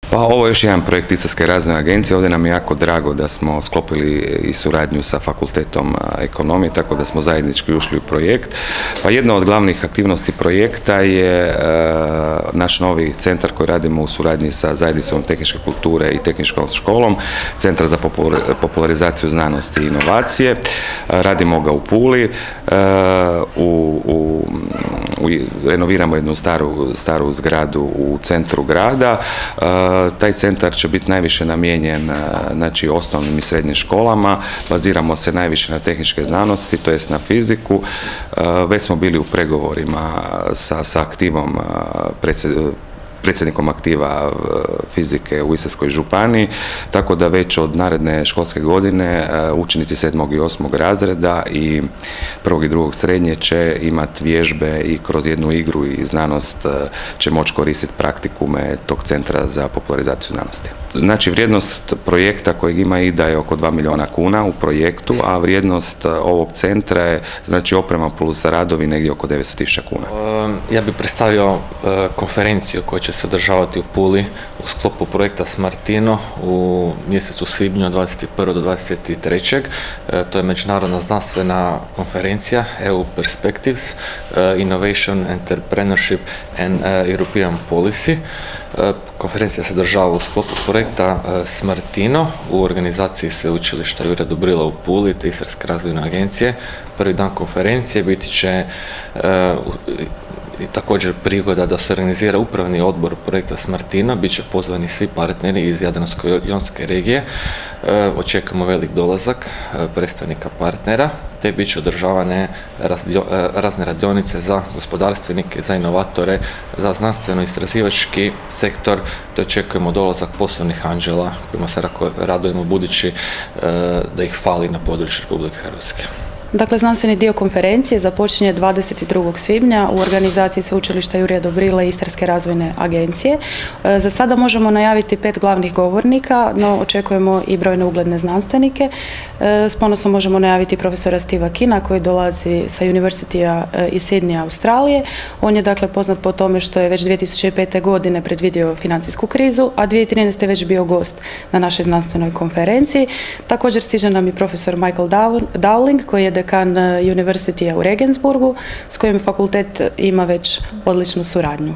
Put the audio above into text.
Pa ovo je još jedan projekt Istarske razvojne agencije. Ovdje nam je jako drago da smo sklopili i suradnju sa Fakultetom ekonomije, tako da smo zajednički ušli u projekt. Pa jedna od glavnih aktivnosti projekta je naš novi centar koji radimo u suradnji sa Zajednicom tehničke kulture i tehničkom školom, Centar za popularizaciju znanosti i inovacije. Radimo ga u Puli, renoviramo jednu staru zgradu u centru grada. Taj centar će biti najviše namijenjen osnovnim i srednjim školama, baziramo se najviše na tehničke znanosti, to jest na fiziku. Već smo bili u pregovorima sa aktivom predsjednikom aktiva fizike u Istarskoj županiji, tako da već od naredne školske godine učenici 7. i 8. razreda i 1. i 2. srednje će imati vježbe i kroz jednu igru i znanost će moći koristiti praktikume tog Centra za popularizaciju znanosti. Znači, vrijednost projekta kojeg ima IDA je oko 2 milijuna kuna u projektu, a vrijednost ovog centra je, znači, oprema plus radovi negdje oko 900.000 kuna. Ja bih predstavio konferenciju koja će se održavati u Puli u sklopu projekta Smartino u mjesecu svibnju od 21. do 23. To je međunarodna znanstvena konferencija EU Perspectives, Innovation, Entrepreneurship and European Policy. Konferencija se održava u sklopu projekta Smartino u organizaciji Sveučilišta Jurja Dobrila u Puli te Istarske razvojne agencije. Prvi dan konferencije biti će i također prigoda da se organizira upravni odbor projekta Smartino, bit će pozvani svi partneri iz Jadransko-jonske regije. Očekujemo velik dolazak predstavnika partnera, te bit će održavane razne radionice za gospodarstvenike, za inovatore, za znanstveno-istraživački sektor, te očekujemo dolazak poslovnih anđela kojima se radujemo budući da ih fali na području Republike Hrvatske. Dakle, znanstveni dio konferencije započinje 22. svibnja u organizaciji Sveučilišta Jurja Dobrila i Istarske razvojne agencije. Za sada možemo najaviti 5 glavnih govornika, no očekujemo i brojne ugledne znanstvenike. S ponosom možemo najaviti profesora Steva Kina koji dolazi sa Universitya iz Sydneya, Australije. On je dakle poznat po tome što je već 2005. godine predvidio financijsku krizu, a 2013. već bio gost na našoj znanstvenoj konferenciji. Također stiže nam i profesor Michael Dowling koji je dekan Universitya u Regensburgu s kojim fakultet ima već odličnu suradnju.